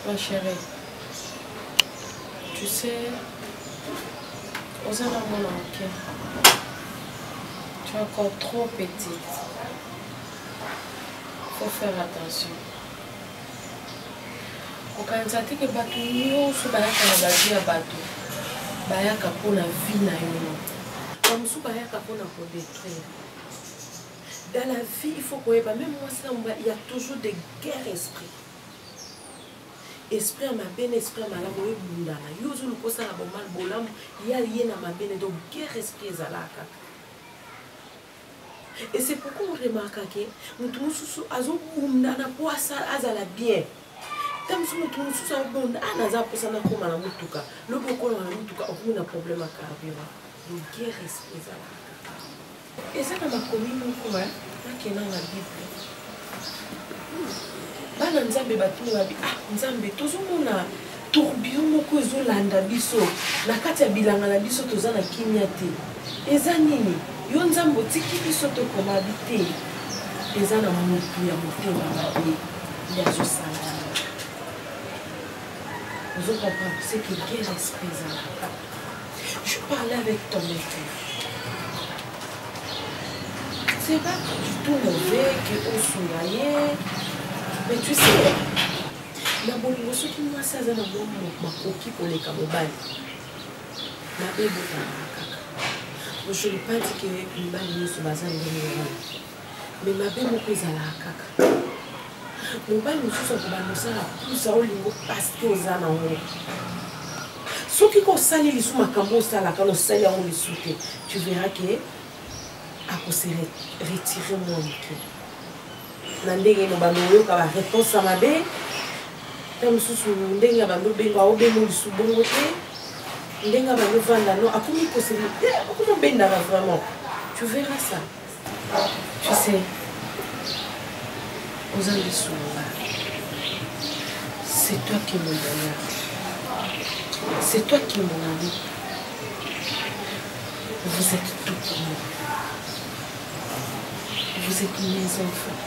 Ma chérie, tu sais, aux alentours, ok, tu es encore trop petite. Il faut faire attention. Okanzati ke batu nyonso bayaka na bavi ya bato bayaka mpona vie na yo bamosusu bayaka mpona kodétruire. Dans la vie, il faut koyeba même moi il y a toujours des guerres esprit. Esprit à ma benne, esprit à ma lame, oui, bundana. Yozo le kosa la bomal bolam, y a lié na ma benne, donc guerre esprit ezalaka. Et c'est pourquoi on remarque que mutumu azo bundana po azala bien. Comme si mutumu susu abonda anaza posa na koma na mutuka. Le bokolo na mutuka okuna problème à carburant. Donc guerre esprit ezalaka. Et ça na makomi moko na kena na Bible. Bana nzambe batuni babi nzambe tozomona tourbillon moko ezolanda biso na kati ya bilanga na biso toza na kimia te. Eza nini yo nzambe otiki biso tokoma bite eza na motu ya motema mabe ya zosala. Vous comprenez, c'est que guerre esprit ezalaka. Je parlais avec ton maître. C'est pas du tout mauvais que on soulaye. Mais tu sais, la bonne chose qui m'a dit, c'est que je pour les camobales. Ma bébé, je ne pas dit que les balles sont basées en mais ma bébé est à la caca. Mon bail nous sommes plus à Olivo parce que aux ânes. Ce qui concerne les sous ma cambosa, la canosselle en les souter, tu verras que à cause retirer mon cœur. Nandenge no banoyo ka réponse à ma bé tam susu ndenga bando benga o bemo lisubongo te ndenga bando vanda no akumi possibilité akumi benda vraiment tu verras ça tu sais aux alisouba c'est toi qui me bonheur c'est toi qui mon ami vous êtes tout pour moi vous êtes mes enfants.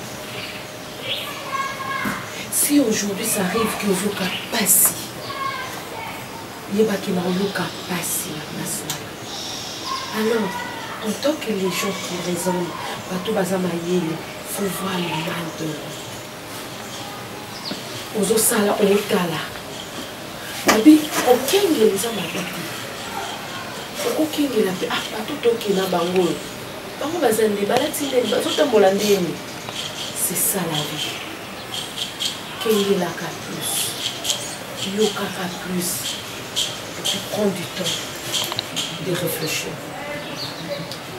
Si aujourd'hui ça arrive que vous passez, il y a qui passer. Alors, en tant que les gens qui raisonnent, il faut voir le mal de l'autre. Aux osala, au kala. Babi, aucun de les hommes a aucun de la paix. Ah, pas tout au Kina Bango. Bango bazande, balatine, bazotambolande. C'est ça la vie. Qu'il a qu'à plus, il y a qu'à plus, et puis prends du temps de réfléchir.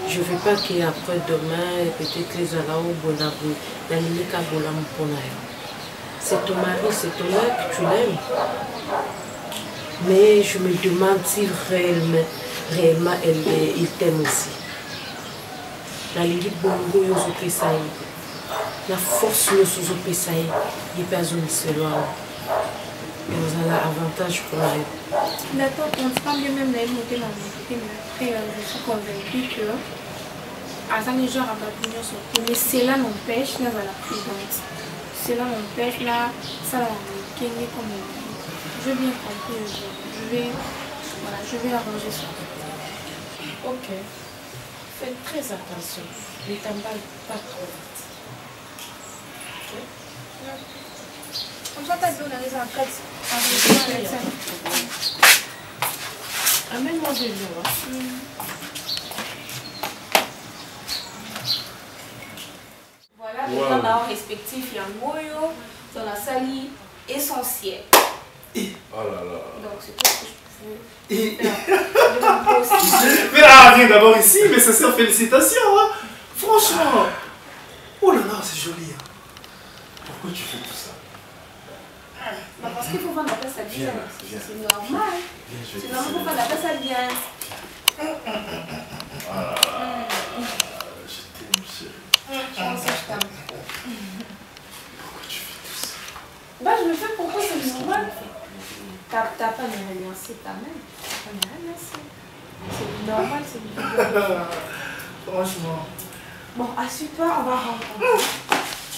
Je ne veux pas qu'après demain, peut-être les alao bonabou, l'animika bolam ponayo. C'est ton mari, c'est ton mec, tu l'aimes. Mais je me demande si réellement il t'aime aussi. La ligue bongo yo zopesa ye. La force yo zopesa ye. Il peut azoni selon. Et vous avez l'avantage pour elle. D'accord, on se parle même d'aller monter dans mon côté, mais après je suis convaincue que à les gens à Babylone sont mais cela n'empêche là la présence. Cela m'empêche là, ça va me gagner comme je vais bien comprendre, je vais arranger ça. Ok. Faites très attention. Ne t'emballe pas trop vite. Ok? Comme ça, t'as dit, on arrive en fait. Amène-moi de l'eau. Voilà, les temps respectifs, il y a un moyo dans la salle essentielle. Oh là là. Donc, c'est tout ce que je peux Mais là, viens d'abord ici, mais sincères félicitations. Hein. Franchement. Oh là là, c'est joli. Hein. Pourquoi tu fais tout ça? Bah parce qu'il faut vendre la place à bien. C'est normal. C'est normal pour vendre la place à bien. Je t'aime, chérie. Je t'aime. Pourquoi tu fais tout ça? Bah je me fais pourquoi c'est normal. T'as pas de remercier ta mère. T'as pas de remercier. C'est normal, c'est normal. Franchement. Bon, assieds-toi, on va rentrer.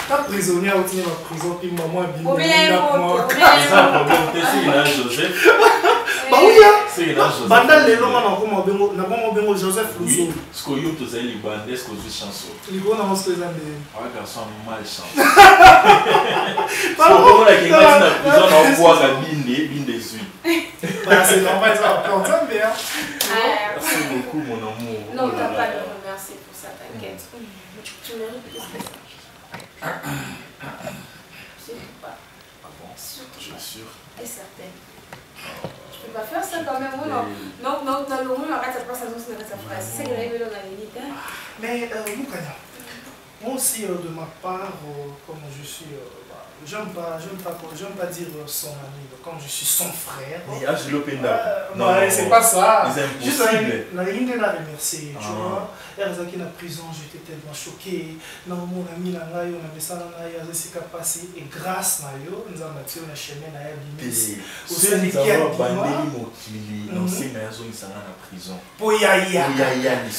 Ta prisonnière a tenu la prison, puis maman a bien Au bien, C'est un problème, c'est une âge Joseph. Bah oui, hein. C'est une âge Joseph. Bandal les longs, on a bengo Joseph Luso. Oui, ce que you tous les bandes, est-ce que vous chanson? Les gros n'ont pas ce que Ah, garçon, mal chance. Comment la quelqu'un dit la prison on voit la binde des huiles. c'est normal, ça va prendre ça, mais hein. Merci beaucoup, mon amour. Non, t'as pas de remercier pour ça, t'inquiète. Tu mérites plus que ça. Surtout pas. Ah bon? Je suis sûr. Et certaine. Je peux pas faire ça quand même. Non, le monde arrête sa place à nous, c'est sa phrase. C'est ce que j'avais dans la limite. Mais, Moukanya, moi aussi, de ma part, comme je suis, j'aime pas dire son ami, quand je suis son frère. Mais je l'openda. Non, c'est pas ça. C'est juste impossible. la ligne de la remercier, tu vois. Elle est dans la prison, j'étais tellement choqué. Non, mon ami, on a mis ça dans la Jessica passé. Et grâce à eux, nous avons tiré la chemin à elle. Ceux qui ont bandé Mokili, non, c'est une zone qui en prison. Poyaya. Mais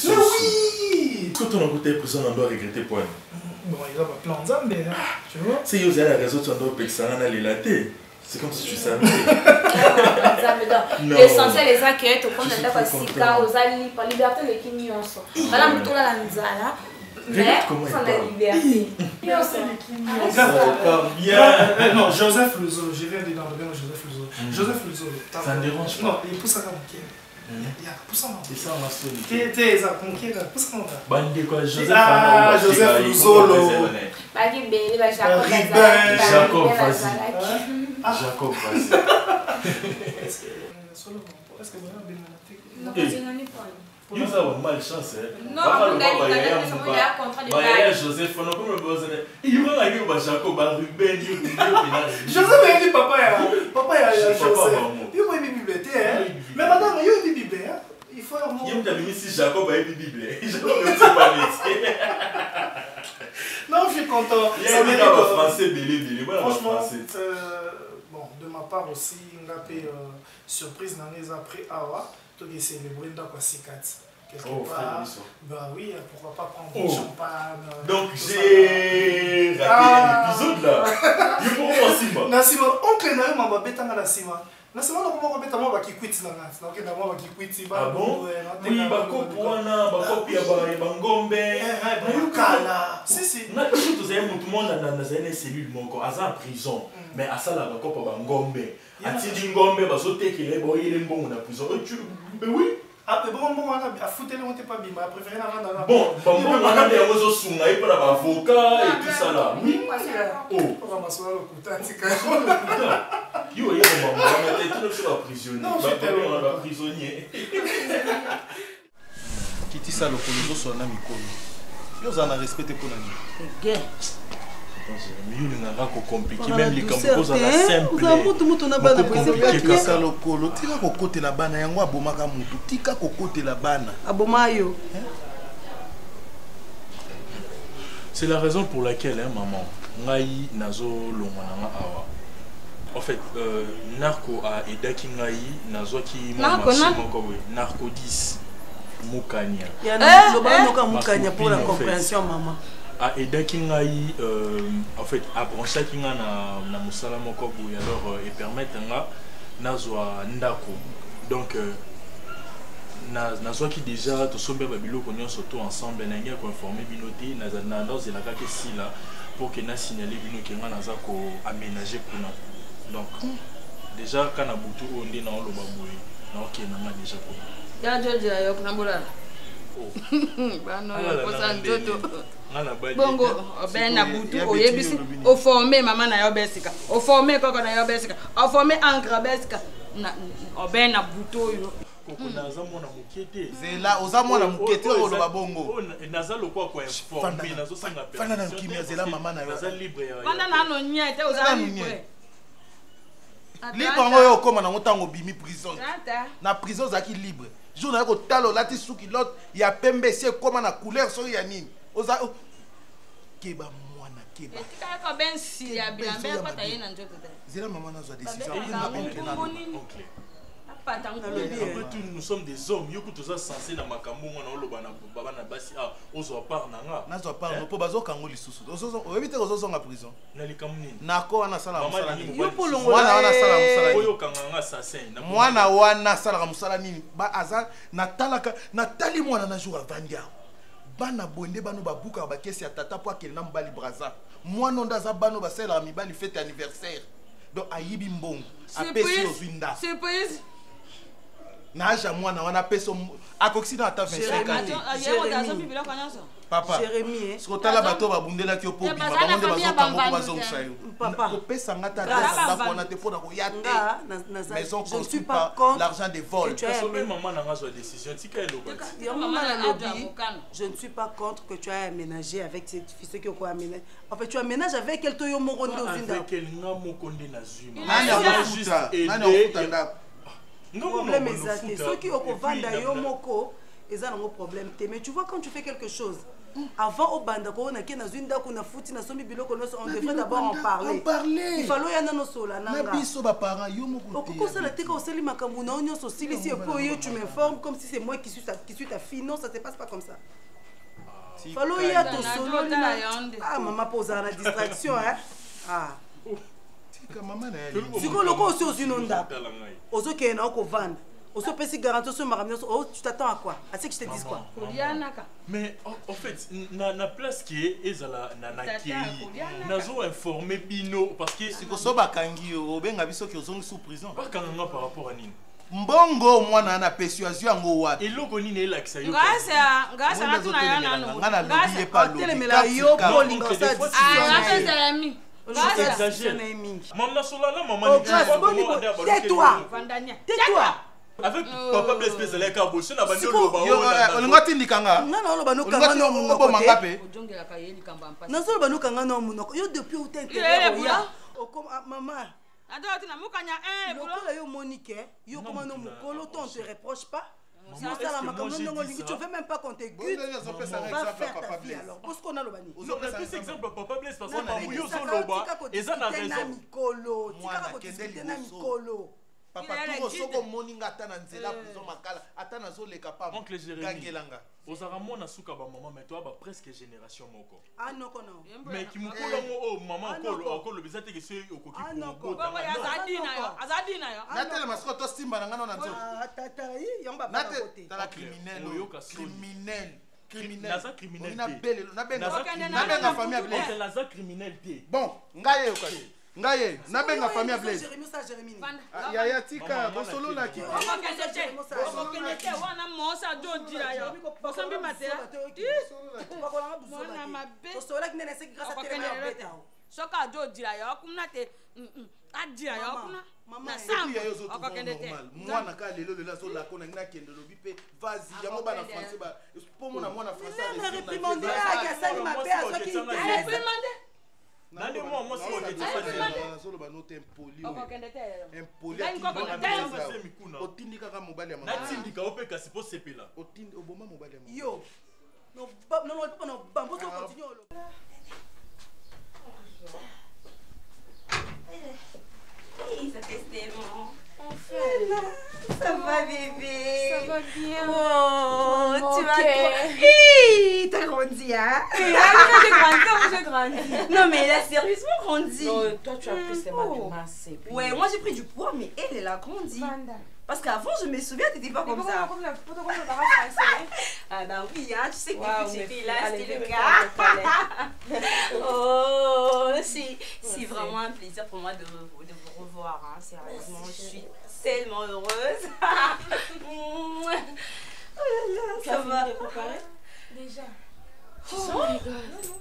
oui! Quand on a goûté prison, on doit regretter pour elle. Bon, il a pas plein de zambes, tu vois. Si vous avez la raison, tu dois payer ça dans les latés. C'est comme si tu savais. L'essentiel est ça que tu connais pas si car aux alliés par liberté les qui n'y sont. Madame tout la nzala. Mais sans la liberté. Non, Joseph Luso, je viens de dans le bien Joseph Luso. Joseph Luso. Ça ne dérange pas. Non, il pousse à mon pied. C'est ça ma story. T'es ça, mon pied là, pousse à mon pied. Bande quoi, Joseph. Ah, Joseph Luso. Jacob, vas-y. Jacob, vas-y. Est-ce que vous avez non, je n'en ai pas. Vous avez malchance. Non, on a contrat de bail. Joseph, on a comme le besoin. Il va aller au Jacob, à Ruben, Joseph a dit papa, il a Joseph. Il faut une bibliothèque. Mais madame, il y a une bibliothèque. Il faut avoir. Il y a une si Jacob a une bibliothèque. Jacob ne sait pas métier. Non, je suis content. Il y a un français, Bélé, franchement, bon, de ma part aussi, on a fait surprise dans les après Awa. Tout est célébré dans quoi 6-4. Quelque part. Bah oui, pourquoi pas prendre du champagne. Donc j'ai raté l'épisode là. Il faut voir Sima. Na Sima, oncle na yo m'a bêta na Sima. Na Sima na comment bêta moi qui quitte na ngat. Na okenda moi qui quitte ba. Ah bon? Oui, ba kopwana, ba kopia ba ngombe. Bayukala. Si. Na tout tous tout le monde na une cellule moko aza en prison. Mais à ça la ba kopa ba ngombe. Atindi ngombe ba zotekele boyele mbongo na prison. Mais oui. Ah, mais bon, on a foutu le monté pas bien, mais préféré la vendre. Bon, on a des réseaux sous là, il peut avoir avocat et tout ça là. Oui. Oh. On va m'asseoir le couteau, c'est quand même. Yo, il y a un moment, on a été sur la prisonnier. Non, j'étais là. Prisonnier. Kiti ça le coloso son ami Kolo. Yo, ça n'a respecté pour l'année. Gay. Jérémy, il a compliqué même les campos à la simple. Tika lokolo, tika kokote la bana yango abomaka mutu, tika kokote la bana. Abomayo. C'est la raison pour laquelle, hein, maman, ngai nazo longwana awa. En fait, narco a aidé ngai nazo ki narco 10 mukanya. Ya na loba mukanya pour la compréhension maman. A aidé ngai en fait a branché kinga na musala moko boy alors et permettre nga nazwa ndako. Donc nazo ki déjà to sombe babilo konyo surtout ensemble na ngai ko informer binoté na dans la ka si là pour que na signaler bino ki nga naza ko aménager kuna. Donc déjà quand abutu onde na lo baboy na ok na nga déjà ko. Ya jojo ya ko nambola. Bano ko san jojo. Bongo ben na butu oyebisi o former mama na yo besika. O former koko na yo besika. O former ankra besika. Na o ben na butu yo. Naza mwana mukete zela oza mwana mukete o loba bongo naza lokwa ko informer nazo sanga permission fana na kimia zela mama na yo naza libre ya fana na no nyete oza libre libre ngo yo koma na ngotango bimi prison na prison zaki libre jour na ko talo lati suki lot ya pembe sie koma na couleur so ya nini oza keba mwana keba etika ko ben si ya bien ben ko tayena njoto zela mama na zo décision na ben nous sommes des hommes, nous sommes censés dans ma camoufle, on basi ah, on soit par nanga. Na soit par, pour bazo kango lisusu. On évite aux autres en prison. Na li kamuni. Nako wana sala musala nini. Yo polongo. Wana wana sala musala. Oyo kanganga assassin. Mwana wana sala musala nini. Ba aza na talaka na tali mwana na jour avandia. Bana bonde bano babuka ba kesi ya tata po akeli na mbali braza. Mwana ndaza bano ba sala mibali fête anniversaire. Donc ayibi mbongo. Apesi ozwinda. Surprise. Naja mwana wana peso akoxida ata 25 ans. Papa. Jérémy. Skotala bato babundela ki opo bima bamonde bazokango ko bazongisa yo. Papa. Kopesa ngata ndako wana te pona ko yate. Maison construite par l'argent des vols. Maman n'a pas de décision. Je ne suis pas contre que tu aies aménagé avec cette fille qui a aménagé. En fait, tu aménages avec elle toyo mokonde ozinda. Avec elle nga mokonde na zuma. Nani afuta problème exact. Ceux qui ont vanda yo moko, ils ont un problème. Mais tu vois quand tu fais quelque chose, avant au banda ko na kena zunda ko na futi na sombi biloko on devrait d'abord en parler. Il fallait yana no sola nanga. Na biso ba parents yo moko. Pourquoi ça la teka oseli makambu na onyo so sili si pour yo tu m'informes comme si c'est moi qui suis ta fille. Non, ça se passe pas comme ça. Il fallait y a ton solo. Ah maman pose la distraction hein. Ah. Si vous le aussi aux inondables, aux autres qui sont au vendre, aux autres qui garantis sur ma tu t'attends à quoi? À ce que je te dise quoi? Mais en fait, na place qui est na qui nazo informé bino parce que si ko soba kangi o benga biso ki ozongi sous prison. Pas kanganga par rapport à nini. Mbongo mwana na persuasion ngo wapi? Eloko nini elakisa yo. Ngasa ratuna yana no. Ngana lobi pa lobi. Telemela yo polinga sa discussion. Ah, ngasa mi. Maman Solana, maman, tais-toi. Tais-toi. Avec papa Blaise Blaise les cabos, c'est na bandi loba. On ngati ndikanga. Ngana loba no kanga no munoko mangape. Ojongela ka yeli kamba mpasi. Nazo loba no kanga no munoko. Yo depuis où t'es intérêt ya. Maman. Ado tina mukanya Lokola yo Monique, yo comment no mukolo ton te reproche pas. Si on sait la maman, tu ne veux même pas qu'on t'égute. On va faire ta vie alors. Parce qu'on a le bani. On a plus exemple papa Blaise parce qu'on a mouillé sur loba et ça n'a raison. Papa tout soko moninga tana nzela prison makala atana zo leka pa. Oncle Jérémy. Ozara mona suka ba maman mais toi ba presque génération moko. Ah non kono. Mais qui mukolo mo maman okolo bizate ke se okoki ko. Baba azadina yo. Natele maskoto simba ngano na nzo. Ah tata yi yamba ba côté. Tala criminel. Criminel. Naza criminel. Na benga famille Blaise. Naza criminel té. Bon, ngaye okasi. Ngaye, na benga famille Blaise. Ya tika bosolo la ki. Okendete wana mosa jodira yo. Bosambi matela. Mwana mabe. Bosolo ki nene se grâce à télé. Soka jodira yo kumna te. Adira yo kumna. Na samba. Okendete. Mwana ka lelo lela so la kona ngina kende lobi pe vas-y yango bana français ba. Pour mona français. Réprimandé à Gassani mabe à soki. Réprimandé. Nani moi moi c'est que tu fais solo ba note impoli. Okokende te. Impoli. Otindi kaka mobali ya mama. Natindika opeka c'est pour sepela. Otindi oboma mobali ya mama. Yo. Non, bambo to continue. Ça fait tellement. Enfin. Ça va bébé. Ça va bien. Oh, tu vas Ok. Hi, t'as grandi, hein? J'ai grandi. Non, mais elle a sérieusement grandi. Non, toi tu as pris ses masse. Ouais, moi j'ai pris du poids, mais elle a grandi. Parce qu'avant, je me souviens, t'étais pas comme ça. Ah bah oui, hein, tu sais que depuis que j'étais là, c'était le cas. Oh, c'est vraiment un plaisir pour moi de vous revoir, hein, sérieusement, je suis tellement heureuse. Oh là là, ça va. Déjà. Oh my God.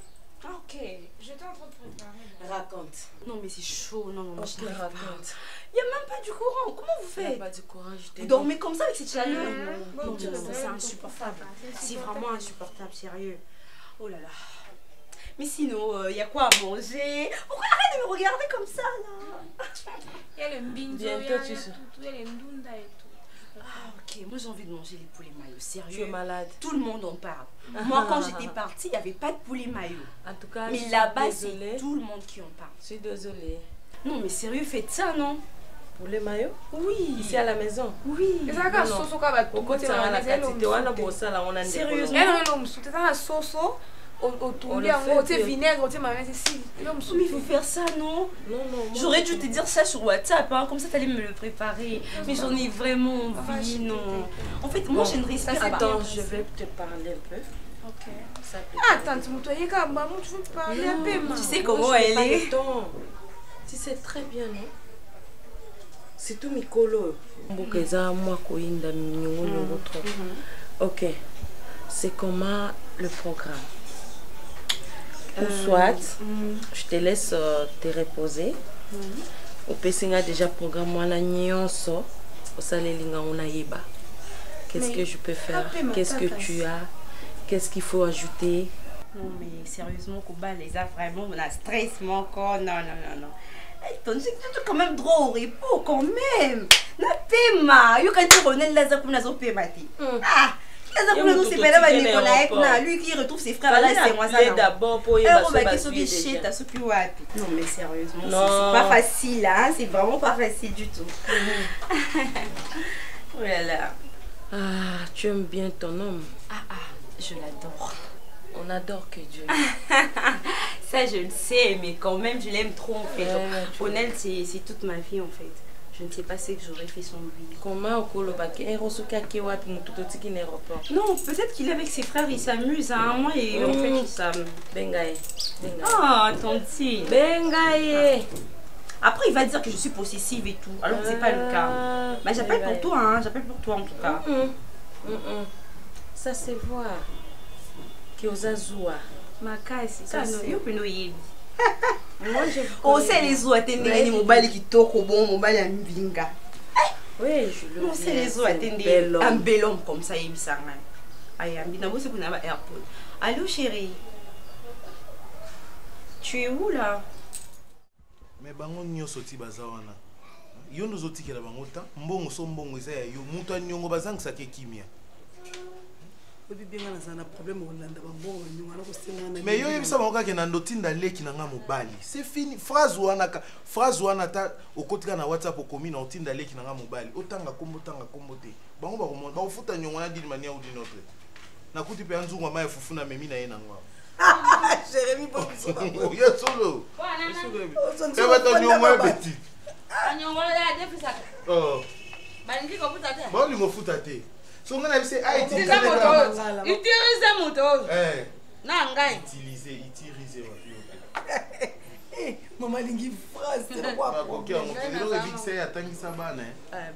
Ah, ok. J'étais en train de préparer. Raconte. Non, mais c'est chaud, non, Je te raconte. Il n'y a même pas du courant. Comment vous Il n'y a faites? pas de courage. Vous dormez comme ça avec cette chaleur? Non, c'est insupportable. C'est vraiment insupportable, sérieux. Oh là là. Mais sinon, il y a quoi à manger? Pourquoi arrête de me regarder comme ça, là? Il y a le mbinzo, il y a tout, il y a les ndunda et tout. Ah, ok. Moi, j'ai envie de manger les poulets maillots. Sérieux. Tu es malade. Tout le monde en parle. Moi, quand j'étais partie, il n'y avait pas de poulet maillot. En tout cas, mais là-bas, c'est tout le monde qui en parle. Je suis désolée. Non, mais sérieux, faites ça, non? Poulet maillot? Oui. Ici à la maison? Oui. Et ça, quand soso ka ba au côté de la quantité, on a beau ça là, on a des sérieusement. Elle on l'homme soute ça soso au tourner en côté vinaigre, côté mayonnaise ici. L'homme Mais il faut faire ça, non? Non. J'aurais dû te dire ça sur WhatsApp, hein, comme ça t'allais me le préparer. Mais j'en ai vraiment envie, non. En fait, moi je ne respire pas. Attends, je vais te parler un peu. Ok. Attends, tu me dis que maman, tu veux me parler un peu, tu sais comment elle est? Tu sais très bien, non? C'est tout mikolo. Mbokeza moi koinda nyongo trop. Ok. C'est comment le programme? Ou soit, je te laisse te reposer. Au PCA déjà programme moi la nyonso. Au salelinga on yeba. Qu'est-ce que je peux faire? Qu'est-ce que tu as? Qu'est-ce qu'il faut ajouter? Non mais sérieusement, Koba les a vraiment on a stress mon corps. Non. Tu es quand même droit au repos quand même. Na pema, yo quand tu connais la zaku na zo pema ti. Ah, la zaku na zo c'est pas là Nicolas lui qui retrouve ses frères là c'est moi ça. D'abord pour y passer Non mais sérieusement, c'est pas facile hein, c'est vraiment pas facile du tout. Oh là là. Ah, tu aimes bien ton homme? Ah, je l'adore. On adore que Dieu. Ça, je le sais, mais quand même, je l'aime trop en fait. Honnête, c'est toute ma vie en fait. Je ne sais pas ce que j'aurais fait sans lui. Comment non, peut-être qu'il est avec ses frères, il s'amuse. Hein. Moi, et en fait, il s'amuse. Bengaye. Ah, tantine. Bengaye. Après, il va dire que je suis possessive et tout. Alors que c'est pas le cas. Mais j'appelle pour toi, hein. J'appelle pour toi en tout cas. Ça se voit. Kiozazua. Makasi. Ça, yo peno yebi. Moi, je oh, c'est les oies attendez ni mobile qui toko bon mobile en mbinga. Oui, je le vois. C'est les oies attendez un bel homme comme ça yebi sanga. Aïe, ambina bo c'est qu'on a airport. Allô chérie. Tu es où là? Mais bango nyoso ti bazawana. Yo nozoti kela bango ta mbongo so mbongo eza ya yo mutu anyongo bazangisa ke kimia. Mais yo yebisa bango kaka na ndotinda leki na nga mobali. C'est fini. Phrase wana ta okotika na WhatsApp okomi na otinda leki na nga mobali. Otanga kombo te. Bango ba komonda ba ofuta nyongo na dini mania ou d'une autre. Na kuti pe anzungu ma fufu na memi na ye na ngwa. Jérémy Bobiso. Yo solo. Ça va ton nyongo petit. Nyongo ya defisa. Oh. Balingi ko futa te. Ba lingo futa te. So on a dit utiliser moto. Na ngai. Utiliser. Maman lingi phrase c'est quoi? OK, on peut dire que c'est atangisa bana.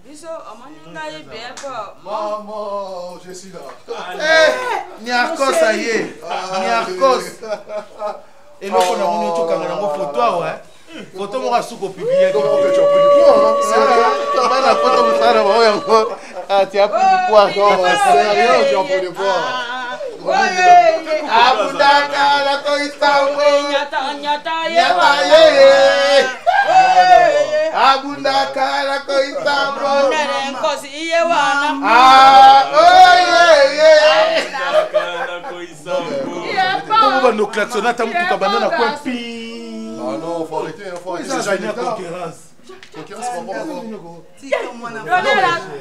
Biso amani ngai be ko. Maman, je suis là. Niarkos ça y est. Niarkos. Et le on a on toka na ngo photo ouais. Photo mo ka suko publier. Comment tu as pris du poids? Ça va la photo mo sara ba encore. Ah, tu as pris du poids. Non, sérieux, tu as pris du poids. Abundaka la koisango. Nyata ye. Abundaka la koisango. Nkosi iye wana. Pourquoi nos klaxonnats t'as mutuka banana quoi pi? Ah non, faut arrêter, faut arrêter. C'est une concurrence. Concurrence par rapport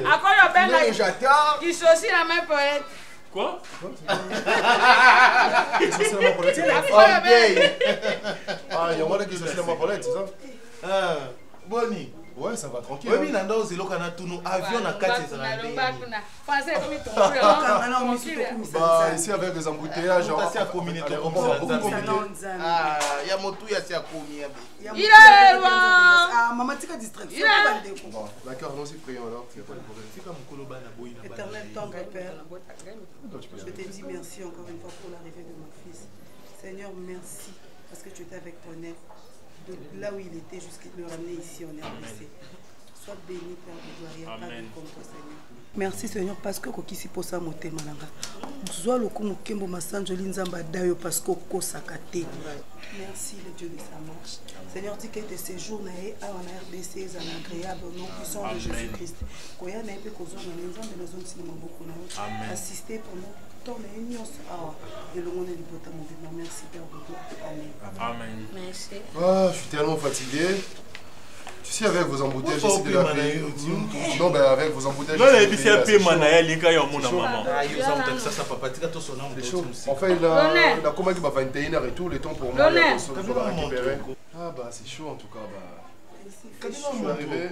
à quoi? Ils sont aussi la même poète. Quoi? Ah, il y a moi qui est aussi dans ma palette, c'est ça? Boni. Ouais, ça va tranquille. Oui, mais dans les locaux, on a tout nos avions, on a 4 Bah, ici avec les embouteillages, il y a communauté comme ça. Ah, il y a mon tout, il y a communauté. Il est loin. Ah, maman, tu as distraction. Bon, d'accord, non, c'est prions alors, il n'y a pas de problème. Éternel tendre Père, je te dis merci encore une fois pour l'arrivée de mon fils. Seigneur, merci parce que tu étais avec ton air. De là où il était jusqu'à le ramener ici en RDC. Sois béni, Père de gloire, il n'y a pas de comme toi, Seigneur. Merci, Seigneur, parce que kokisi posa motema nanga. Zwa loko mukembo masanjoli nzamba dayo parce que kosakate. Merci, le Dieu de sa marche. Seigneur, dis que tes séjours nae a en RDC est agréable au nom puissant de Jésus-Christ. Koya nae pe kozona nzamba na zone cinéma beaucoup na. Assister pendant ton union et le monde est libota mon vie. Merci, Père de gloire. Amen. Amen. Merci. Ah, je suis tellement fatigué. Tu sais, avec vos embouteillages, j'essaie de la payer. Non, ben avec vos embouteillages. Non, mais c'est un peu manaya, les gars, il y a mon maman. Ça, papa, tu as tout son nom. C'est chaud. En fait, il a commandé 21h et tout, le temps pour moi. Récupérer. Ah, bah, c'est chaud en tout cas. Bah, je suis arrivé.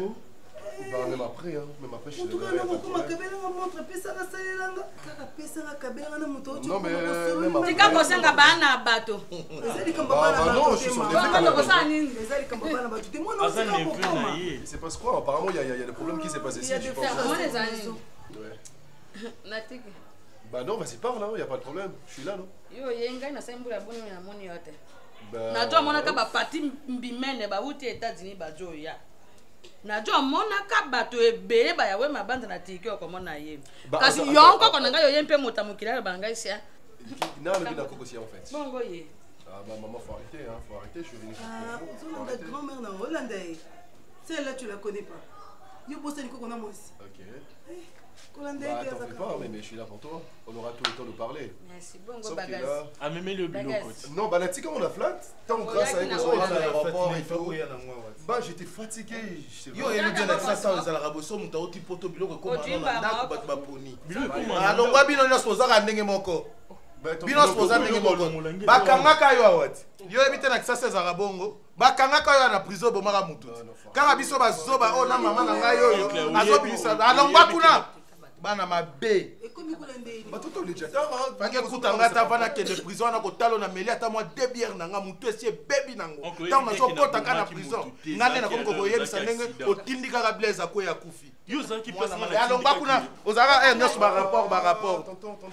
Bah, même après, hein. Même après, je suis arrivé. Non, mais même après. Tika kosenga bana bato. Non, je suis sur des c'est parce quoi? Apparemment, il y a des problèmes qui s'est passé ici. Je pense. Ouais. Bah non, vas-y, parle, il n'y a pas de problème. Je suis là, non? Najua monaka ba pati mbimene ba uti États-Unis ba joya. Najua monaka bato ebele ba yawe mabanda na tikio ko mona ye. Kasi yonko ko nanga yo yempe motamukira ba ngai sia. Non, le bina koko en fait. Bongo ye. Ah bah maman, faut arrêter, hein, faut arrêter, je suis venu. Ah, ta grand-mère en hollandais. Celle-là tu la connais pas. Yo bossé ni qu'on a moi aussi. OK. Bah, t'en fais pas, mais je suis là pour toi. On aura tout le temps de parler. Merci, bongo bagage. Ah, mais le bilot. Non, bah, la tika, on a flat. Tant grâce à l'aéroport et tout. Bah, j'étais fatigué. Yo, il y a des gens qui ont rabosé, ils ont dit poto bilot comme on a battu poni. Alors, on va bien nous poser à n'engue moko. Bino sposa n'engue moko. Bakanga kayo awat. Yo ebite na kisa seza rabongo. Bakanga kayo na prison bomara mutu. Kanga biso bazoba o na mama na ngai yo. Azobisa. Alors, bakuna. Bana mabe. Batoto le jet. Bange kutanga ta vana ke de prison na ko talo na meli ata moi 2 bières na nga mutu esi baby nango. Tant na so kota kana prison. Ngane na ko ko yebisa ndenge otindika ka blaze ko ya kufi. Yo za ki passe na. Alors bakuna ozara nyos ba rapport.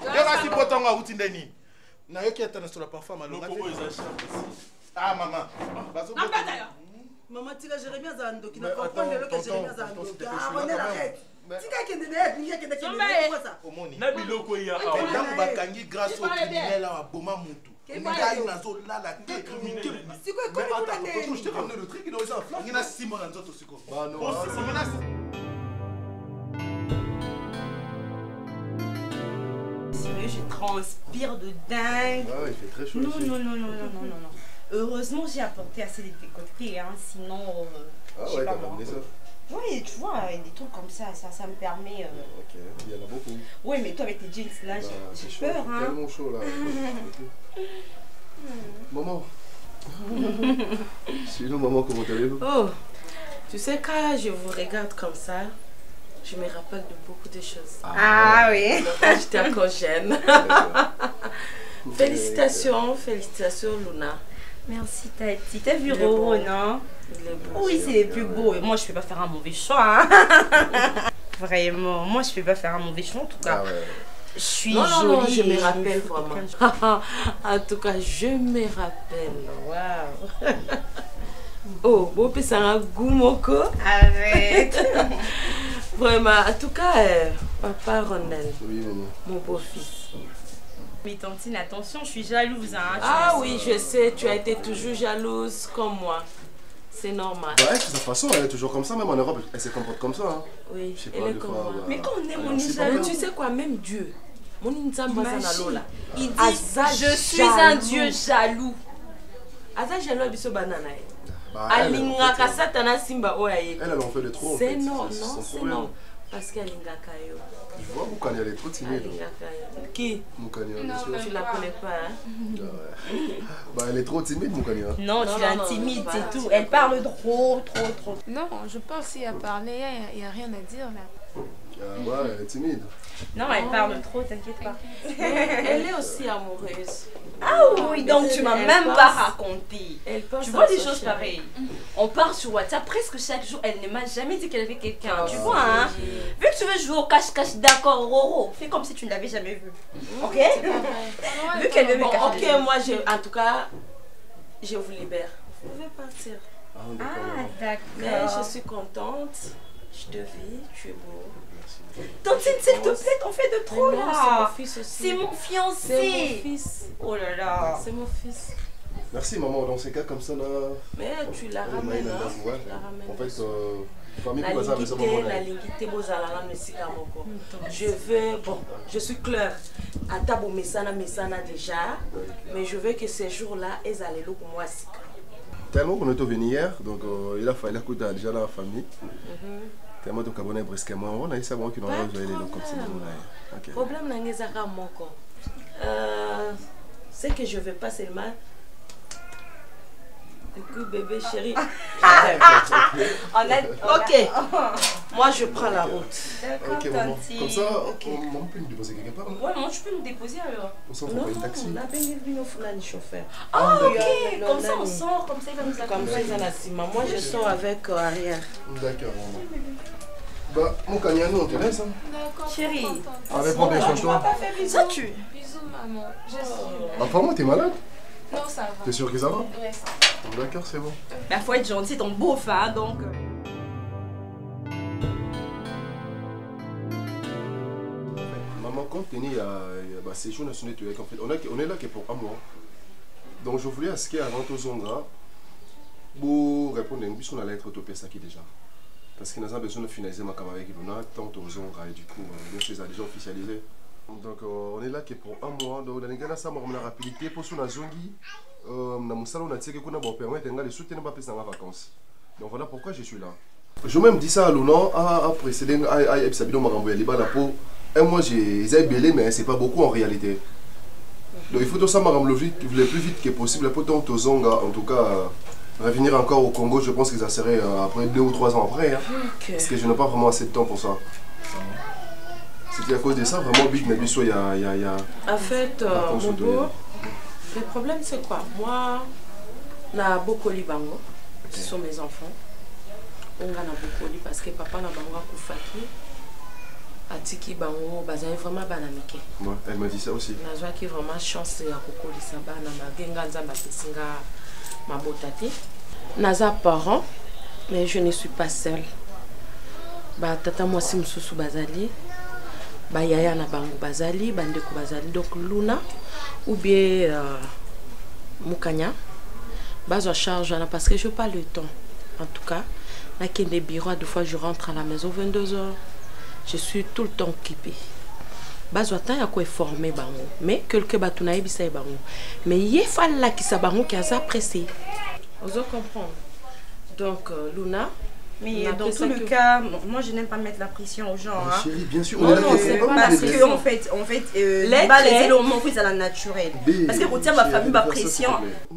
Yo ga si potonga utindeni. Na yo ki atana sur la parfum malonga. Ah maman. Bazo. Maman tika Jérémie Zando qui n'a pas compris le que Jérémie Zando. Ah, on est la tête. Tika qui est net, ni qui est quoi ça? Na biloko ya awa. Ndango bakangi grâce au criminel à boma mutu. Ngai nazo lala te. C'est quoi comme je t'ai ramené le truc, il aurait ça en flamme. Ngina Simon na nzoto siko. Bah non. Sérieux, je transpire de dingue. Ah ouais, il fait très chaud. Non. Heureusement, j'ai apporté assez de décolleté, hein, sinon. Ah ouais, t'as ramené ça. Oui, tu vois, des trucs comme ça me permet. Ok, il y en a beaucoup. Oui, mais toi avec tes jeans là, j'ai peur. C'est tellement chaud là. Maman. Sinon, maman, comment allez-vous? Oh, tu sais, quand je vous regarde comme ça, je me rappelle de beaucoup de choses. Ah oui. Quand j'étais encore jeune. Félicitations, Luna. Merci Tati. T'as vu Roro, non? Il est beau. Oui, c'est le plus beau. Et moi, je ne peux pas faire un mauvais choix. Hein. Vraiment, moi, je ne peux pas faire un mauvais choix. En tout cas, je suis jolie. Non, je me rappelle vraiment. En tout cas, je me rappelle. Waouh. Oh, beau c'est un goût moko. Arrête. Vraiment, en tout cas, papa Ronel, oui, maman. mon beau-fils. Mais tantine, attention, je suis jalouse. Hein, ah oui, je sais, tu as été toujours jalouse comme moi. C'est normal. Bah, de toute façon, elle est toujours comme ça, même en Europe, elle se comporte comme ça. Hein. Oui, je sais elle pas, est comme moi. Bah, mais quand on est mon jaloux. Tu sais quoi, même Dieu. Mon Lola. Il dit, je suis un Dieu jaloux. Aza jaloux abiso banana. Alingaka satana simba oyaye. Elle en fait de trop. C'est non, c'est non. Parce qu'elle Lingaka yo. Je vois Moukania, elle est trop timide. Qui? Moukania, tu la connais pas, hein? Bah, elle est trop timide, Moukania. Non, tu l'intimides, c'est tout. Elle parle trop. Non, je pense qu'il y a parlé, il n'y a rien à dire là. Ouais, elle est timide. Non, elle parle trop, t'inquiète pas. Elle est aussi amoureuse. Ah oui, donc tu m'as même pas raconté. Tu vois des choses pareilles. On part sur WhatsApp presque chaque jour. Elle ne m'a jamais dit qu'elle avait quelqu'un. Tu vois, hein? Vu que tu veux jouer au cache-cache, d'accord, Roro, fais comme si tu ne l'avais jamais vu. Ok? Vu qu'elle veut me cacher. Ok, moi, en tout cas, je vous libère. Vous pouvez partir. Ah, d'accord. Mais je suis contente. Je te vis, tu es beau. Tantine, s'il te plaît, t'en fais de trop là. C'est mon fils aussi. C'est mon fiancé. C'est mon fils. Oh là là. C'est mon fils. Merci maman, dans ces cas comme ça là. Mais tu la ramènes. En fait, famille la lingité bozalala mesika moko. Je veux, bon, je suis claire. Atabo mesana déjà, mais je veux que ces jours-là, ils allaient le pour moi. Tellement qu'on est venu hier, donc il a fallu écouter déjà la famille. Tellement que on est presque moins, on a essayé de voir qu'il en a joué les lots comme ça. Le problème n'est pas mon corps. Ce que je veux pas seulement. Écoute bébé chéri. Ok. Moi je prends la route. D'accord, ok, maman. Comme ça, on peut nous déposer quelque part. Ouais, moi tu peux nous déposer alors. On s'en fait un taxi. On a bien un chauffeur. Ah ok, comme ça on sort, comme ça il va nous accompagner. Comme ça il va la cima. Moi je sors avec arrière. D'accord, maman. Bah, mon cagnon, on te laisse. Hein. D'accord. Chérie. Allez, prends bien soin de toi. Ça tu. Bisous, maman. Apparemment, t'es malade? Non, ça va. T'es sûr que ça va? Ouais, ça va. D'accord, c'est bon. Bah, faut être gentil, ton beau fan, donc. Maman, compte tenu à ces jours nationaux, en fait, on est là que pour un mois. Donc, je voulais asker avant tout Zonga pour répondre à une puisqu'on allait être autopé ça qui déjà. Parce que nous avons besoin de finaliser ma caméra avec Luna, tant aux Zonga et du coup, les choses a déjà officialisé. Donc, on est là que pour un mois. Donc, on a gagné ça, on a rapidité pour son Zongi. On a salon, on a dit qu'on a permettre de soutenir ma piste dans la vacances. Donc, voilà pourquoi je suis là. Je même dit ça à Luna, à précédent, à Ebsabino Marambo Yaliba, la peau. Et moi, j'ai belé, mais c'est pas beaucoup en réalité. Donc, il faut tout ça, Marambo, le plus vite que possible pour tant aux Zonga, en tout cas. Revenir encore au Congo, je pense que ça serait après 2 ou 3 ans après. Hein, parce que je n'ai pas vraiment assez de temps pour ça. C'était à cause de ça, vraiment, Big Nabiso, il y a... En fait, mon beau, le problème c'est quoi? Moi, on a beaucoup de bango, ce sont mes enfants. On a beaucoup de parce que papa n'a pas koufaki. Atiki bango, bazali vraiment banamike. Ouais, elle m'a dit ça aussi. On a vraiment chance à beaucoup de ça, ma botati. Naza parents, mais je ne suis pas seule. Ba tata moi si mususu bazali, ba yaya na bango bazali, bandeko bazali. Donc Luna ou bien Mukanya, bazo charge parce que je n'ai pas le temps. En tout cas, là qu'il y a des bureaux, deux fois je rentre à la maison 22 h. Je suis tout le temps occupée. Bazo attend ya ko former bango, mais quelque batuna ebisa bango. Mais il faut là qui sa bango qui a ça pressé. Vous comprenez? Donc Luna, mais dans tout le cas, moi je n'aime pas mettre la pression aux gens. Hein. Chérie, bien sûr, on est là parce que en fait, les éléments à la naturelle. Parce que quand tu as ma famille, ma pression.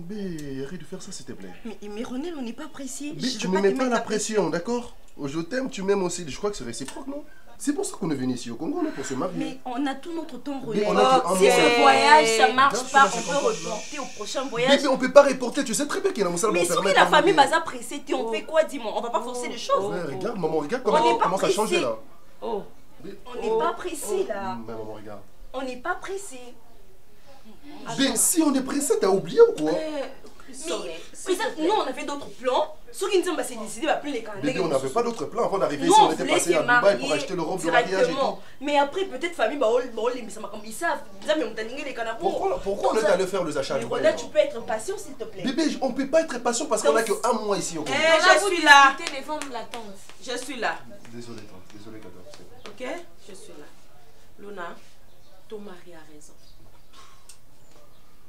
Mais arrête de faire ça s'il te plaît. Mais René, on n'est pas pressé. Tu ne me mets pas la pression, d'accord? Je t'aime, tu m'aimes aussi. Je crois que c'est réciproque, non? C'est pour ça qu'on est venu ici au Congo, on est pour se marier. Mais on a tout notre temps, René. Si ce voyage, ça marche pas, on peut reporter au prochain voyage. Mais on peut pas reporter, tu sais très bien qu'il y a un salle. Mais si la famille m'a pressé, on fait quoi, dis-moi? On va pas forcer les choses. Ouais, regarde, maman, regarde comment ça a changé là. On n'est pas pressé là. Mais maman, regarde. On n'est pas pressé. Mais si on est pressé, t'as oublié ou quoi? nous on avait d'autres plans. Ceux qui nous ont décidé de plus les candidats. Bébé, on n'avait pas d'autres plans avant d'arriver ici. On était passé à Dubaï pour acheter le robe de mariage et tout. Mais après, peut-être famille, ils savent. Les candidats. Pourquoi on est allé faire les achats à Dubaï? Regarde, tu peux être patient s'il te plaît. Bébé, on peut pas être patient parce qu'on a que un mois ici au Congo. Je suis là. Les femmes l'attendent. Je suis là. Désolé, tante. Désolé, Kata. Ok, je suis là. Luna, ton mari a raison.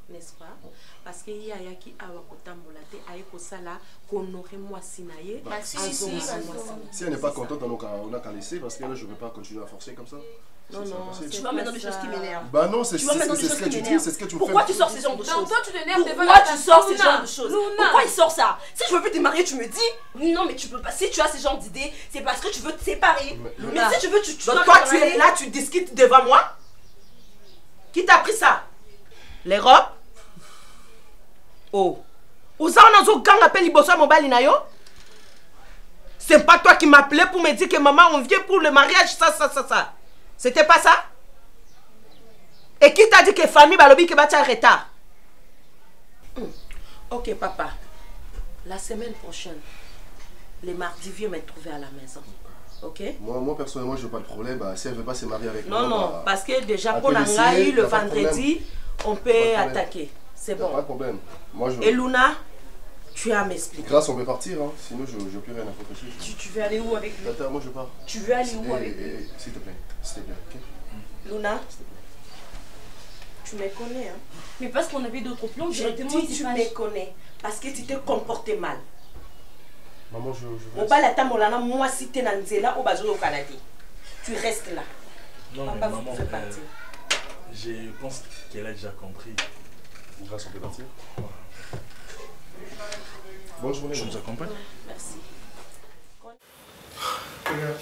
N'est-ce pas? Parce que Yaya qui a wakotambolate aiko sala honorer moi sinaye. Si elle n'est pas contente, on a qu'à laisser parce que là je ne vais pas continuer à forcer comme ça. Non, tu vas mettre dans des choses qui m'énervent. Bah non, c'est ce que tu dis, c'est ce que tu me fais. Pourquoi tu sors ces genres de choses? Toi tu t'énerves devant Pourquoi tu sors ces genres de choses? Pourquoi il sort ça? Si je veux plus te marier, tu me dis non, mais tu peux pas. Si tu as ce genre d'idées, c'est parce que tu veux te séparer. Mais si tu veux, tu donc toi tu es là, tu discutes devant moi? Qui t'a pris ça? Les robes? Oh, c'est pas toi qui m'appelais pour me dire que maman on vient pour le mariage, ça. C'était pas ça? Et qui t'a dit que famille balobi que va en retard? Ok papa, la semaine prochaine, les mardis viens me trouver à la maison. Ok? Moi personnellement je n'ai pas de problème. Bah, si elle ne veut pas se marier avec moi. Non, parce que déjà pour l'angaï, le vendredi, on peut attaquer. C'est bon. Pas de problème. Moi, Et Luna, tu as à m'expliquer. Grâce, on peut partir, hein. Sinon je n'ai plus rien à foutre ici. Tu veux aller où avec lui? Attends, moi je pars. Tu veux aller où avec lui? S'il te plaît, ok? Luna, tu me connais, hein? Mais parce qu'on avait d'autres plans, directement tu me connais. Parce que tu t'es comporté mal. Maman, je au bas la tamolana, moi si tu es dans Nzela, au bazo au Canada. Tu restes là. Non, papa, mais maman, fait partir. Je pense qu'elle a déjà compris. Grâce, on peut partir. Bonne journée. Je vous accompagne. Merci. Regarde,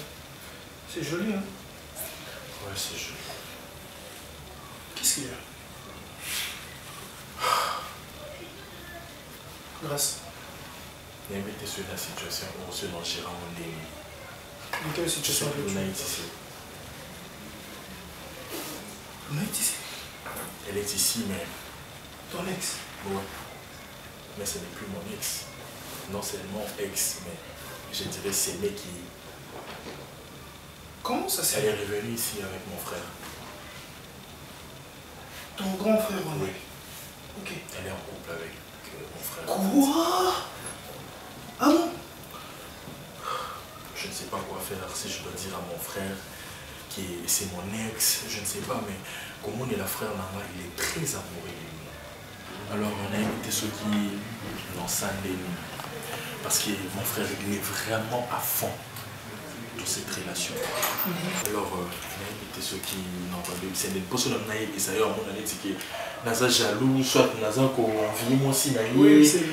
c'est joli, hein? Ouais, c'est joli. Qu'est-ce qu'il y a? Grâce. N'invitez sur la situation où se n'enchira mon déni. De quelle situation Luna est ici. Luna est ici? Elle est ici, mais... Ton ex? Ouais. Mais ce n'est plus mon ex. Non seulement ex, mais je dirais c'est mais qui... Comment ça s'est... Elle est revenue ici avec mon frère. Ton grand frère, oui. Ok. Elle est en couple avec mon frère. Quoi? Ah bon? Je ne sais pas quoi faire si je dois dire à mon frère que c'est mon ex, je ne sais pas, mais comme on est la frère Nanga, il est très amoureux de lui. Alors on a invité ceux qui l'ensemble de nous. Parce que mon frère, il est vraiment à fond dans cette relation. Alors on a invité ceux qui n'ont pas de c'est des personnes qui sont à mon avis que naza jaloux, soit naza qu'on vit moi aussi naïe. Oui, c'est...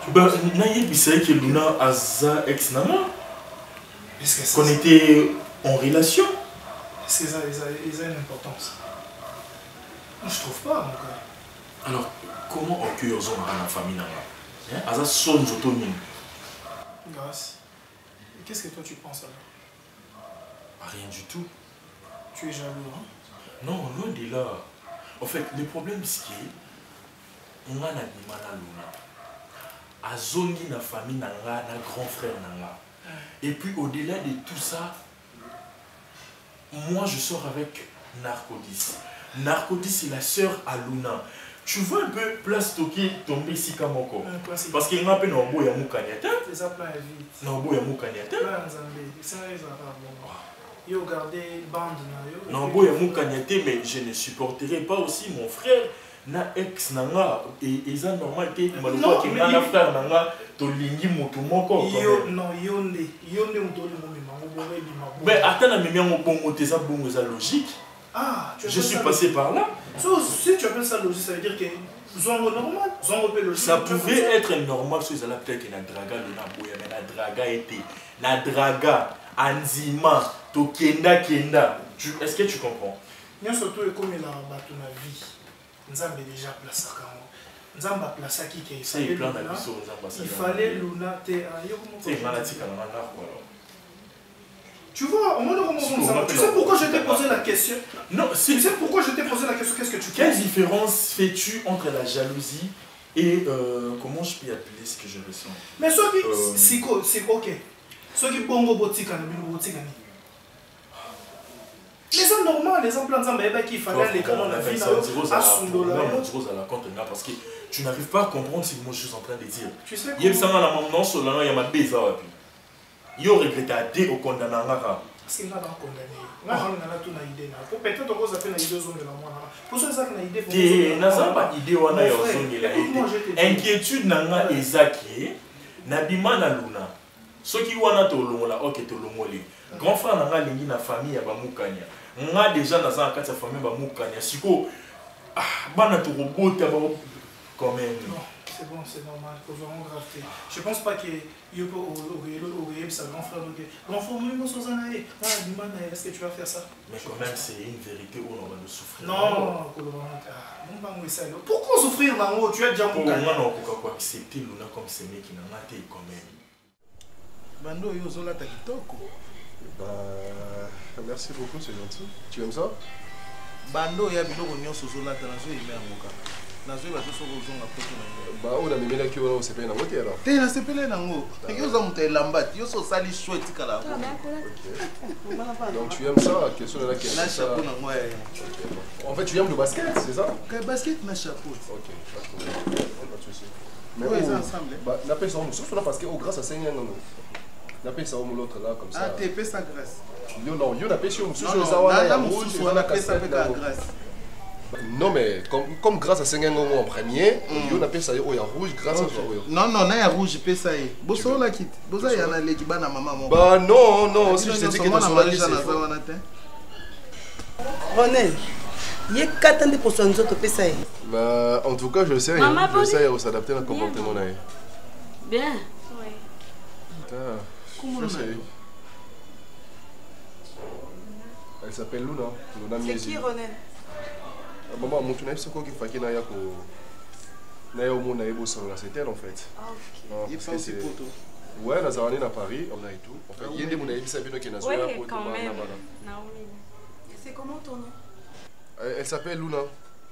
Ben, naïe, c'est que Luna Aza ex Nana. Qu'on est était en relation. Est-ce que ça a une importance? Moi, je trouve pas, mon gars. Alors, comment on peut dans la famille Nana? Aza son zotomine. Grâce. Qu'est-ce que toi tu penses alors? Rien du tout. Tu es jaloux, hein? Non, loin de là. En fait, le problème c'est que on a un animal à Luna. Azongi na famille nanga, na grand frère nanga. Et puis au-delà de tout ça, moi je sors avec Narcodis. Narcodis c'est la sœur à Luna. Tu vois un peu place toquée tomber ici comme encore. Parce qu'il y a un peu d'embo et un moukanyata. C'est ça plein vite. N'embo et un moukanyata. Plein d'ambé. C'est ça les arabes. Yo gardé bande na yo. N'embo et un moukanyata, mais je ne supporterai pas aussi mon frère. Na ex nanga et ils ont normal que malheureusement que na frère nanga to lingi moto moko yo non yonde mutoli momi mango bongé bima. Mais attends na mimi ngo bongo te ça bongo ça logique. Ah, je suis passé par là. Si tu appelles ça logique, ça veut dire que zongo normal, zongo peut logique. Ça pouvait être normal si ça peut-être que na draga le na boya mais na draga était na draga anzima to kenda. Est-ce que tu comprends? Bien surtout comme il a battu ma vie. Nzambe déjà placé quand Nzamba placé qui il fallait Luna te tu vois, au moins tu sais pourquoi je t'ai posé la question? Non, tu sais pourquoi je t'ai posé la question? Qu'est-ce que tu penses? Quelle différence fais-tu entre la jalousie Et comment je peux appeler ce que je ressens? Mais ce qui c'est ok. Ce qui bongo botika na bino botika ni. Les gens normaux, les gens plans qui fallait les canons la vie parce que tu n'arrives pas à comprendre ce que moi je suis en train de dire. Tu sais il y a ça dans la maman sur là il y a ma beza puis. Il y a regretté à dé au condamné ngaka. Parce qu'il n'a pas condamné. Moi on a tout na idée là. Pour peut-être qu'on s'appelle la idée zone de la moi. Pour ça ça na idée. Et n'a pas idée wana ya zone la idée. Inquiétude nanga ezaki na bima na luna. Ce qui wana to longola OK to longoli. Grand frère nanga lingi na famille ya bamukanya. Nga déjà dans un cadre de famille bamukanya. Siko bana to robota quand même. C'est bon, c'est normal, faut vraiment grafter. Je pense pas que yo peut au sa grand frère grand frère moi so zanae. Ah demande est-ce que tu vas faire ça? Mais quand même c'est une vérité où on va nous souffrir. Non, pourquoi souffrir là-haut? Tu as déjà mukanya. Non, pourquoi accepter Luna comme ce mec qui n'a pas été quand même. Bando yo zola ta kitoko. Merci beaucoup, c'est gentil. Tu aimes ça? Bando ya biloko nyonso zola ta nazo yime amoka. Nazo ba so ko zonga poto na. Ba o na memela ki o sepele na ngote alors. Te na sepele na ngo. Yo za muta elambati, yo so sali chouette kala. Donc tu aimes ça? Question de la question. Na chapeau na moi. En fait, tu aimes le basket, c'est ça? Que basket na chapeau. OK, pas de souci. Mais on ensemble. Bah, n'a pas ça, sauf parce que grâce à Seigneur non. N'a pas ça l'autre là comme ça. Ah, t'es payé sa grâce. Non, yo n'a pas sur ça là rouge, on a payé ça avec la grâce. Non mais comme grâce à Seigneur en premier, yo n'a pas ça au rouge grâce à toi. Non, na rouge payé ça. Bosso la quitte. Bossa y en a les qui bana maman. Bah non, si je te dis que tu sois là, Ronel, il y a 4% de autres payés. Bah en tout cas, je sais où s'adapter à comportement là. Bien. Je sais. Elle s'appelle Luna. C'est qui Ronel? Maman, mon tunnel, c'est quoi qui fait qu'il y a au monde c'est elle en fait. Ah ok. Il fait aussi photo. Ouais, on a à Paris, on a et tout. En fait, il y a des gens qui savent qui sont là pour quand même. C'est comment ton nom? Elle s'appelle Luna.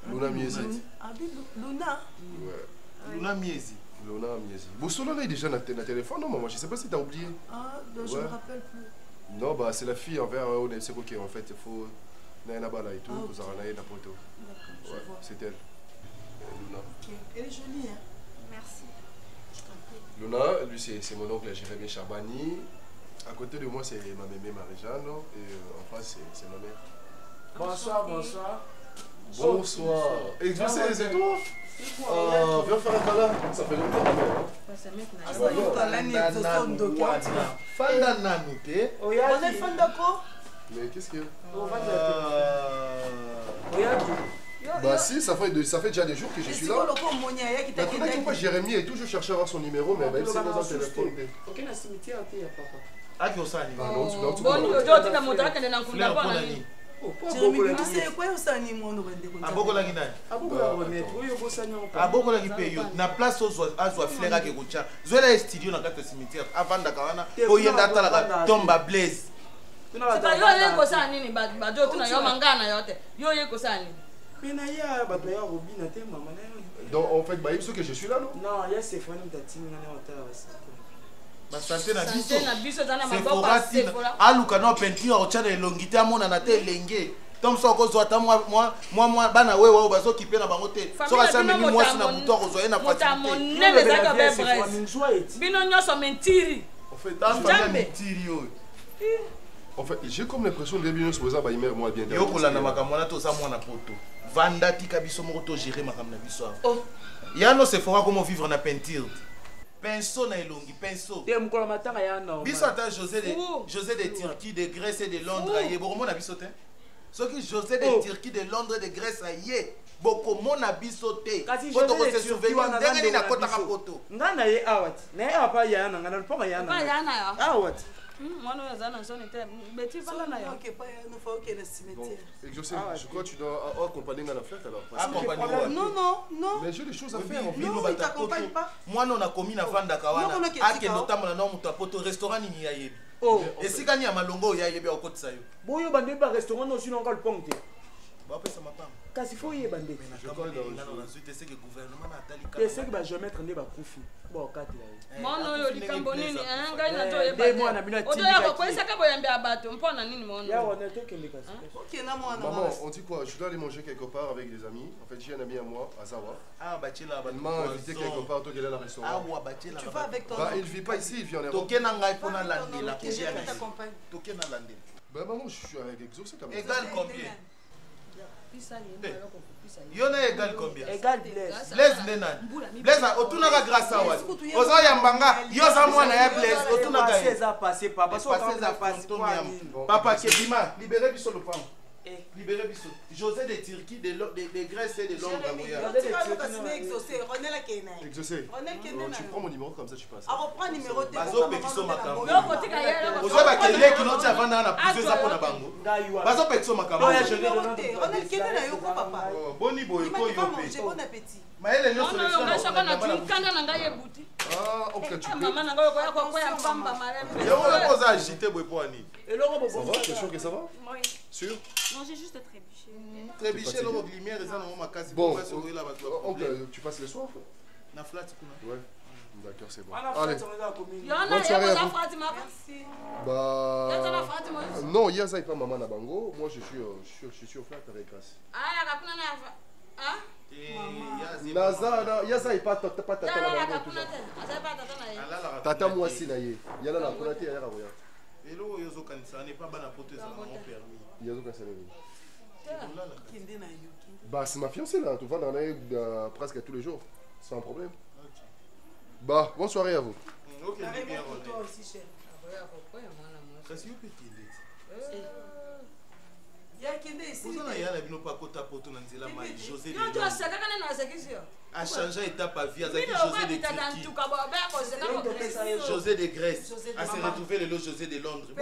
Luna Miezi. Ah oui, Luna. Ouais. Luna Miezi. Luna Miezi. Bosolo là est déjà dans téléphone, non maman, je sais pas si tu as oublié. Ah, je me rappelle plus. Non, bah c'est la fille envers on est c'est OK en fait, il faut Naina Bala et tout, vous avez la photo. D'accord, je vois. C'est elle. Luna. OK. Elle est jolie hein. Merci. Luna, lui c'est mon oncle Jérémy Charbani. À côté de moi c'est ma mémé Marie-Jeanne et en face c'est ma mère. Bonsoir, bonsoir. Bonsoir. Et tu sais, c'est toi? Viens faire un câlin, ça fait longtemps. Mais qu'est-ce qu'il y a? Bah si, ça fait déjà des jours que je suis là. Moi Jérémy est toujours cherché à avoir son numéro, mais même si dans un téléphone. Ok, dans le cimetière, il n'y a pas. Ah non, tu Jérémy, tu sais quoi ça ni mon nom abokolaki nani abokolaki mpe yo na place azwa flera ke kotya zwela studio na kati ya cimetière avandaka wana oyenda atalaka tomba blaise yo yekosala nini bato tuna yo mangana na yo te yo yekosala nini mais na ya bato ya robina te mama na yo. Donc en fait, bah il que je suis là non? Non, il y a ces fois nous tatimi na hôtel aussi. Santé na biso c'est pour aluka no peinture au tchana elongité amona na te elenge tom so ko zwa ta moi bana wewe bazo kipe na bango te so ka sa mimi mwasi na buto ko zoye na facilité bino nyoso mentiri en fait dans famille mentiri yo. En fait, j'ai comme l'impression de bien supposer ba imer moi bien. Yo kola na makamona to sa mwana poto vanda tika biso moko to gérer makamna biso. Oh yano c'est fora comment vivre na peinture. Pinceau na elongi, pinceau. Biso ata José de Turquie, de Grèce et de Londres aye. Bokomo na biso te. Soki José de Turquie, de Londres, de Grèce aye. Bokomo na biso te. Poto ko se surveiller ndenge na kota ka poto. Ngana ye awat. Na ye apa ya na ngana po ya na. Pa ya na ya. Awat. Moi nous allons sonner te. Beti vala na ya. OK, pas ya nous faut que le cimetière. Et José, je crois que tu dois accompagner dans la fête alors. Non. Mais j'ai des choses à faire. Non, il t'accompagne pas. Moi non na komi na vanda kawana. Ake notamment na mutu poto restaurant ni ya yebi. Oh, esika ni ya malongo ya yebi okotisa yo. Boyo bande ba restaurant no sino ngal ponte. kasi fo yeba ndeko eseki bagéometre nde bakufi bokatela ye mono oyo likambo nini ngai nazoyebaotoya kokoyesaka boyambi ya bato mpona nini mono yawana tokende kasi maman on dit quoi je dois aller manger quelque part avec des amis en fait j'ai un ami à moi à Zawa il m'a invité quelque part tokende la restaurant tu vas avec ton il vit pas ici il vit en Europe bah maman je suis avec Exaucé quand même égal combien Yona égal combien? Égal Blaise. Blaise Nenani. Blaise, otunaka grâce à Wad. Oza yambanga, yoza mwana ya Blaise, otunaka. Passé ça passé papa, passé ça passé papa Kedima, libérez biso le pan. Libérez biso. José de Turquie, de Grèce et de Londres. Exaucé. Tu prends mon numéro comme ça tu passes. Reprends numéro de Bazo pekiso makambo. Ozo ba kele ki noti avanda na puiser ça pona bango. Bazo pekiso makambo. Ronel kende na yo ko papa. Boni boy ko yo pe. Bon appétit. Maele nyoso le ok tu peux. Maman na ngoyo ko ya pamba marembe. Yo ko za agiter boy po ani. Ça va? T'es sûr que ça va? Oui. Sûr? Non, j'ai juste trébuché. Trébuché le lumière et ça non ma case. Bon, tu passes le soir? Na flat kuna. Ouais. D'accord, c'est bon. Allez. Bonne soirée à vous. Merci. Bah non, Yaza et pas maman na bango. Moi je suis au flat avec Grace. Yaza et pas tata na bango. Tata moi si na ye. Yala na kuna te yala roya. Elo yozo kanisa n'est pas bana pote ça mon permis. Yazo kanisa ni. Bah c'est ma fiancée là, tu vois dans la presque tous les jours. Sans problème. Bah, bonne soirée à vous. Ok, bien toi aussi, cher. Parce que vous petit. Il y a qui est ici. Vous n'avez pas de kota poto nanzela mai José. Non, tu as ça quand on a ça a changé étape à vie avec José de Turquie. José de Grèce. A se retrouver le lot José de Londres. De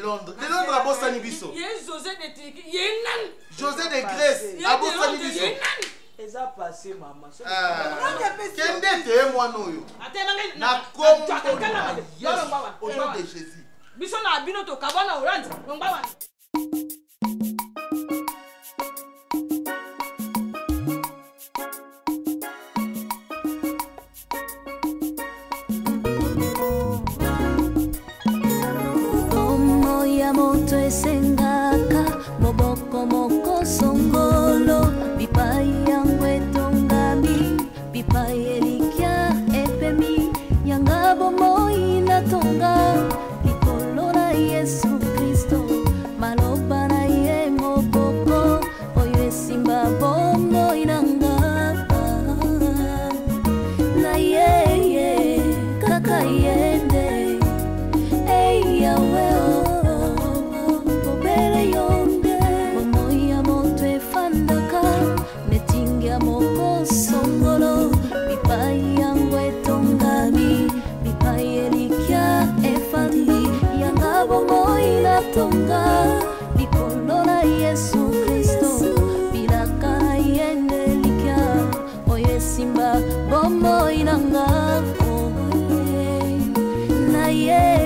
Londres. De Londres à Bosani Bisso. José de Turquie. José de Grèce à Bosani Bisso. Eza passé maman. Kende te moi noyo. Na kombo. Au nom de Jésus. Biso na bino to kabana orange. Ngbawa. Sengaka moboko moko songolo bipai yangu etongami bipai elikia epemi yanga bomoi natonga likolo na Yesu Kristo maloba na ye moboko oyo esimba bomoi nanga na ye kaka yende ei yawe songolo bipai yangu etongami bipai elikia efandi yanga bomoi natonga likolo na Yesu Kristo bilaka na yende elikia oyo esimba bomoi nanga na ye